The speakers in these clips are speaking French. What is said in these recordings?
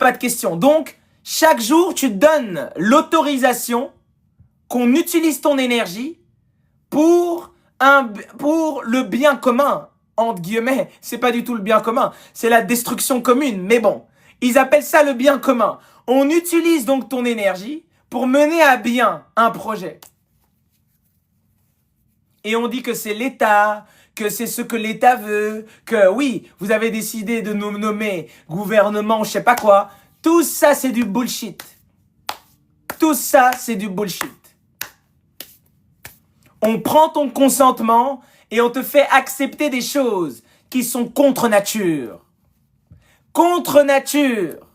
Pas de question. Donc, chaque jour, tu donnes l'autorisation qu'on utilise ton énergie pour le bien commun, entre guillemets. C'est pas du tout le bien commun, c'est la destruction commune. Mais bon, ils appellent ça le bien commun. On utilise donc ton énergie pour mener à bien un projet. Et on dit que c'est l'État, que c'est ce que l'État veut, que oui, vous avez décidé de nous nommer gouvernement, je sais pas quoi. Tout ça, c'est du bullshit. Tout ça, c'est du bullshit. On prend ton consentement et on te fait accepter des choses qui sont contre nature. Contre nature.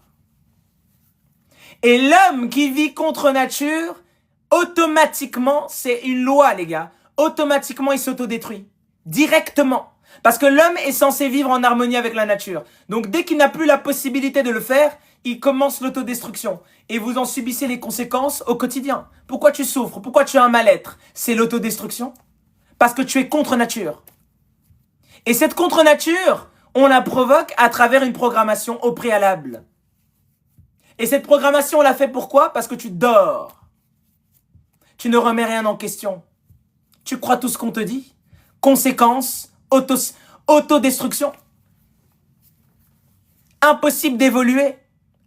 Et l'homme qui vit contre nature, automatiquement, c'est une loi, les gars. Automatiquement, il s'autodétruit. Directement. Parce que l'homme est censé vivre en harmonie avec la nature. Donc, dès qu'il n'a plus la possibilité de le faire, il commence l'autodestruction. Et vous en subissez les conséquences au quotidien. Pourquoi tu souffres? Pourquoi tu as un mal-être? C'est l'autodestruction. Parce que tu es contre nature. Et cette contre-nature, on la provoque à travers une programmation au préalable. Et cette programmation, on l'a fait pourquoi? Parce que tu dors. Tu ne remets rien en question. Tu crois tout ce qu'on te dit. Conséquence, autodestruction. Impossible d'évoluer.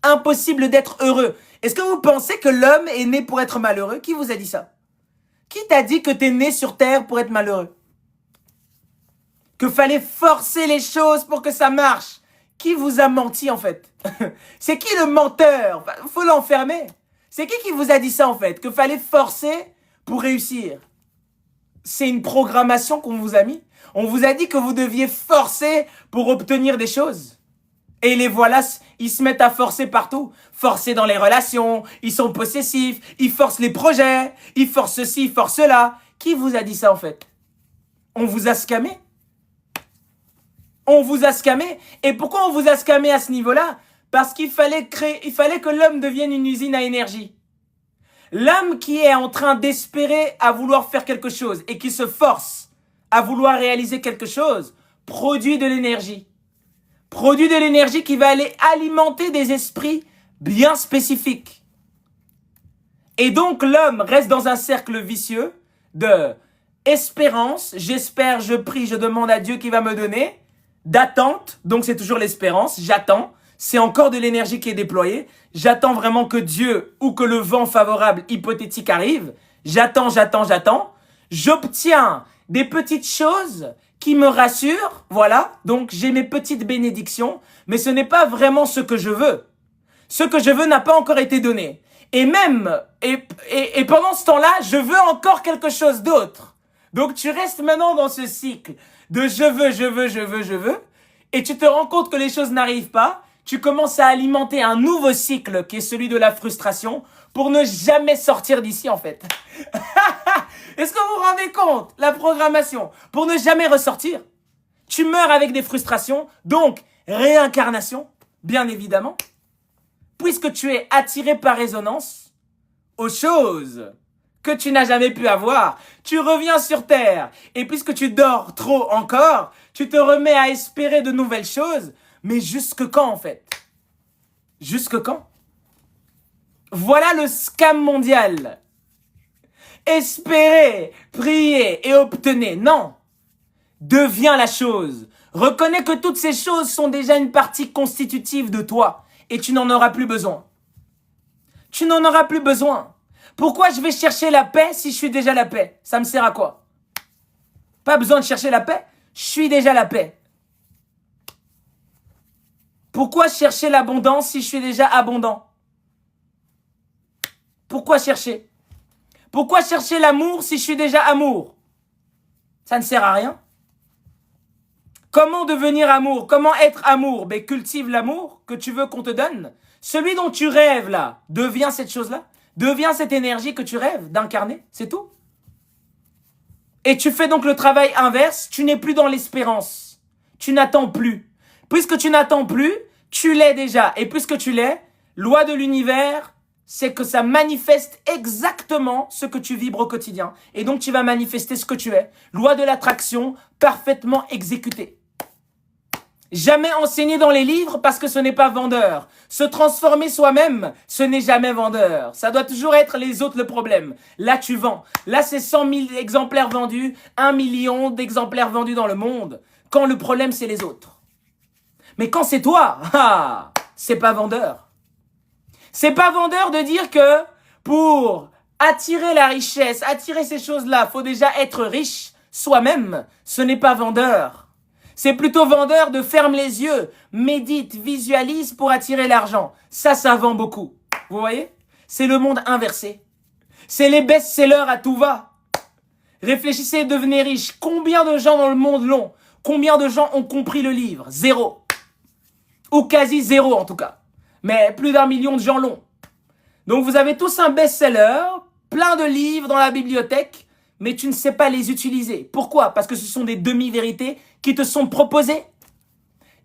Impossible d'être heureux. Est-ce que vous pensez que l'homme est né pour être malheureux? Qui vous a dit ça? Qui t'a dit que t'es né sur Terre pour être malheureux? Que fallait forcer les choses pour que ça marche? Qui vous a menti en fait? C'est qui le menteur? Faut l'enfermer. C'est qui vous a dit ça en fait? Que fallait forcer pour réussir? C'est une programmation qu'on vous a mis. On vous a dit que vous deviez forcer pour obtenir des choses. Et les voilà, ils se mettent à forcer partout. Forcer dans les relations, ils sont possessifs, ils forcent les projets, ils forcent ceci, ils forcent cela. Qui vous a dit ça en fait? On vous a scammé. On vous a scammé. Et pourquoi on vous a scammé à ce niveau-là? Parce qu'il fallait que l'homme devienne une usine à énergie. L'homme qui est en train d'espérer à vouloir faire quelque chose et qui se force à vouloir réaliser quelque chose, produit de l'énergie. Produit de l'énergie qui va aller alimenter des esprits bien spécifiques. Et donc l'homme reste dans un cercle vicieux de espérance, j'espère, je prie, je demande à Dieu qui va me donner, d'attente, donc c'est toujours l'espérance, j'attends, c'est encore de l'énergie qui est déployée, j'attends vraiment que Dieu ou que le vent favorable hypothétique arrive, j'attends, j'obtiens des petites choses qui me rassurent, voilà, donc j'ai mes petites bénédictions, mais ce n'est pas vraiment ce que je veux. Ce que je veux n'a pas encore été donné. Et même, et pendant ce temps-là, je veux encore quelque chose d'autre. Donc tu restes maintenant dans ce cycle de je veux, et tu te rends compte que les choses n'arrivent pas, tu commences à alimenter un nouveau cycle qui est celui de la frustration pour ne jamais sortir d'ici en fait. Est-ce que vous vous rendez compte? La programmation, pour ne jamais ressortir. Tu meurs avec des frustrations, donc réincarnation, bien évidemment. Puisque tu es attiré par résonance aux choses que tu n'as jamais pu avoir, tu reviens sur Terre. Et puisque tu dors trop encore, tu te remets à espérer de nouvelles choses. Mais jusque quand en fait? Jusque quand? Voilà le scam mondial. Espérez, priez et obtenez. Non. Deviens la chose. Reconnais que toutes ces choses sont déjà une partie constitutive de toi. Et tu n'en auras plus besoin. Tu n'en auras plus besoin. Pourquoi je vais chercher la paix si je suis déjà la paix? Ça me sert à quoi? Pas besoin de chercher la paix. Je suis déjà la paix. Pourquoi chercher l'abondance si je suis déjà abondant? Pourquoi chercher? Pourquoi chercher l'amour si je suis déjà amour? Ça ne sert à rien. Comment devenir amour? Comment être amour? Ben, cultive l'amour que tu veux qu'on te donne. Celui dont tu rêves là, devient cette chose-là. Devient cette énergie que tu rêves d'incarner. C'est tout. Et tu fais donc le travail inverse. Tu n'es plus dans l'espérance. Tu n'attends plus. Puisque tu n'attends plus, tu l'es déjà. Et puisque tu l'es, loi de l'univers, c'est que ça manifeste exactement ce que tu vibres au quotidien. Et donc tu vas manifester ce que tu es. Loi de l'attraction, parfaitement exécutée. Jamais enseigner dans les livres parce que ce n'est pas vendeur. Se transformer soi-même, ce n'est jamais vendeur. Ça doit toujours être les autres le problème. Là, tu vends. Là, c'est 100 000 exemplaires vendus, 1 million d'exemplaires vendus dans le monde. Quand le problème, c'est les autres. Mais quand c'est toi, c'est pas vendeur. C'est pas vendeur de dire que pour attirer la richesse, attirer ces choses-là, faut déjà être riche soi-même. Ce n'est pas vendeur. C'est plutôt vendeur de ferme les yeux, médite, visualise pour attirer l'argent. Ça vend beaucoup. Vous voyez? C'est le monde inversé. C'est les best-sellers à tout va. Réfléchissez, devenez riche. Combien de gens dans le monde l'ont? Combien de gens ont compris le livre? Zéro. Ou quasi zéro en tout cas. Mais plus d'1 million de gens l'ont. Donc vous avez tous un best-seller, plein de livres dans la bibliothèque, mais tu ne sais pas les utiliser. Pourquoi? Parce que ce sont des demi-vérités qui te sont proposées.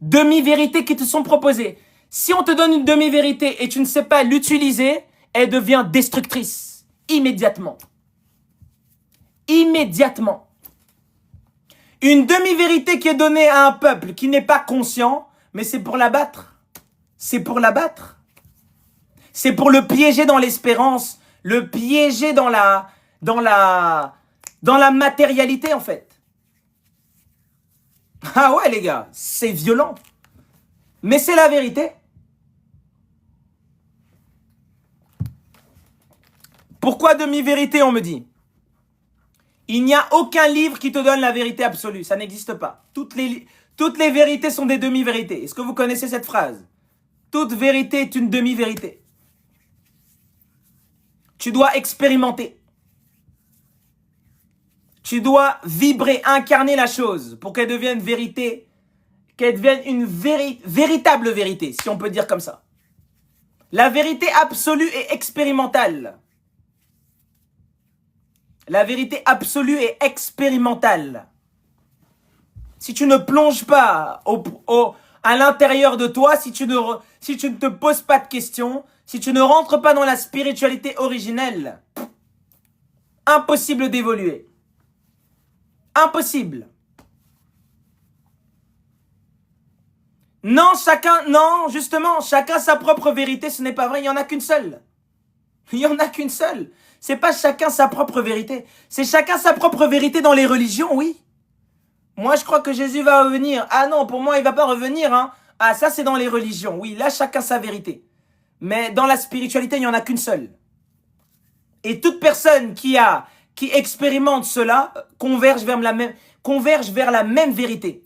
Demi-vérités qui te sont proposées. Si on te donne une demi-vérité et tu ne sais pas l'utiliser, elle devient destructrice. Immédiatement. Immédiatement. Une demi-vérité qui est donnée à un peuple qui n'est pas conscient, mais c'est pour l'abattre. C'est pour l'abattre. C'est pour le piéger dans l'espérance, le piéger dans la matérialité en fait. Ah ouais les gars, c'est violent. Mais c'est la vérité. Pourquoi demi-vérité on me dit? Il n'y a aucun livre qui te donne la vérité absolue, ça n'existe pas. Toutes les vérités sont des demi-vérités. Est-ce que vous connaissez cette phrase? Toute vérité est une demi-vérité. Tu dois expérimenter. Tu dois vibrer, incarner la chose pour qu'elle devienne vérité, qu'elle devienne une véritable vérité, si on peut dire comme ça. La vérité absolue est expérimentale. La vérité absolue est expérimentale. Si tu ne plonges pas à l'intérieur de toi, si tu ne te poses pas de questions, si tu ne rentres pas dans la spiritualité originelle, impossible d'évoluer. Impossible. Non, justement, chacun sa propre vérité, ce n'est pas vrai, il n'y en a qu'une seule. Il n'y en a qu'une seule. C'est pas chacun sa propre vérité. C'est chacun sa propre vérité dans les religions, oui. Moi, je crois que Jésus va revenir. Ah non, pour moi, il va pas revenir, hein. Ah, ça, c'est dans les religions. Oui, là, chacun sa vérité. Mais dans la spiritualité, il n'y en a qu'une seule. Et toute personne qui expérimente cela converge vers la même vérité.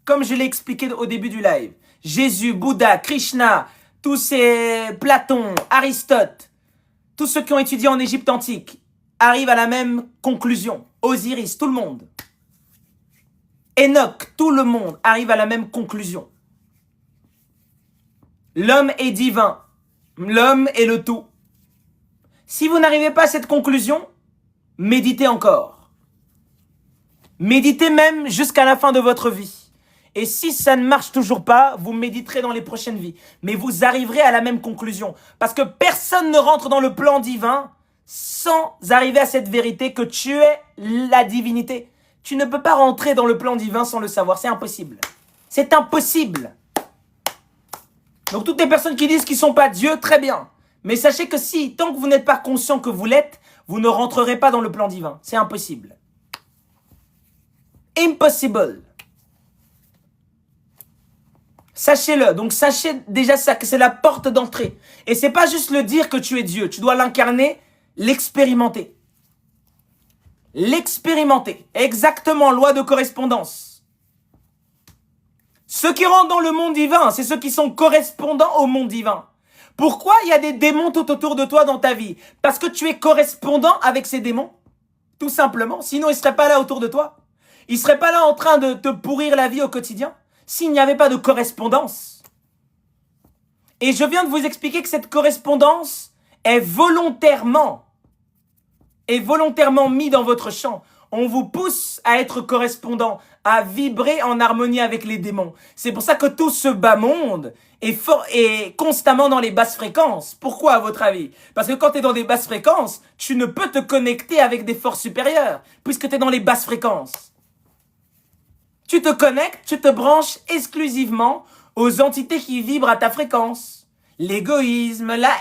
Comme je l'ai expliqué au début du live. Jésus, Bouddha, Krishna, tous ces Platon, Aristote, tous ceux qui ont étudié en Égypte antique arrivent à la même conclusion. Osiris, tout le monde. Enoch, tout le monde arrive à la même conclusion. L'homme est divin. L'homme est le tout. Si vous n'arrivez pas à cette conclusion, méditez encore. Méditez même jusqu'à la fin de votre vie. Et si ça ne marche toujours pas, vous méditerez dans les prochaines vies. Mais vous arriverez à la même conclusion. Parce que personne ne rentre dans le plan divin sans arriver à cette vérité que tu es la divinité. Tu ne peux pas rentrer dans le plan divin sans le savoir. C'est impossible. C'est impossible. Donc toutes les personnes qui disent qu'ils ne sont pas Dieu, très bien. Mais sachez que si, tant que vous n'êtes pas conscient que vous l'êtes, vous ne rentrerez pas dans le plan divin. C'est impossible. Impossible. Sachez-le. Donc sachez déjà ça, que c'est la porte d'entrée. Et c'est pas juste le dire que tu es Dieu. Tu dois l'incarner, l'expérimenter. L'expérimenter. Exactement, loi de correspondance. Ceux qui rentrent dans le monde divin, c'est ceux qui sont correspondants au monde divin. Pourquoi il y a des démons tout autour de toi dans ta vie? Parce que tu es correspondant avec ces démons. Tout simplement. Sinon, ils ne seraient pas là autour de toi. Ils ne seraient pas là en train de te pourrir la vie au quotidien. S'il n'y avait pas de correspondance. Et je viens de vous expliquer que cette correspondance est volontairement mis dans votre champ. On vous pousse à être correspondant, à vibrer en harmonie avec les démons. C'est pour ça que tout ce bas monde est constamment dans les basses fréquences. Pourquoi, à votre avis? Parce que quand tu es dans des basses fréquences, tu ne peux te connecter avec des forces supérieures, puisque tu es dans les basses fréquences. Tu te connectes, tu te branches exclusivement aux entités qui vibrent à ta fréquence. L'égoïsme, la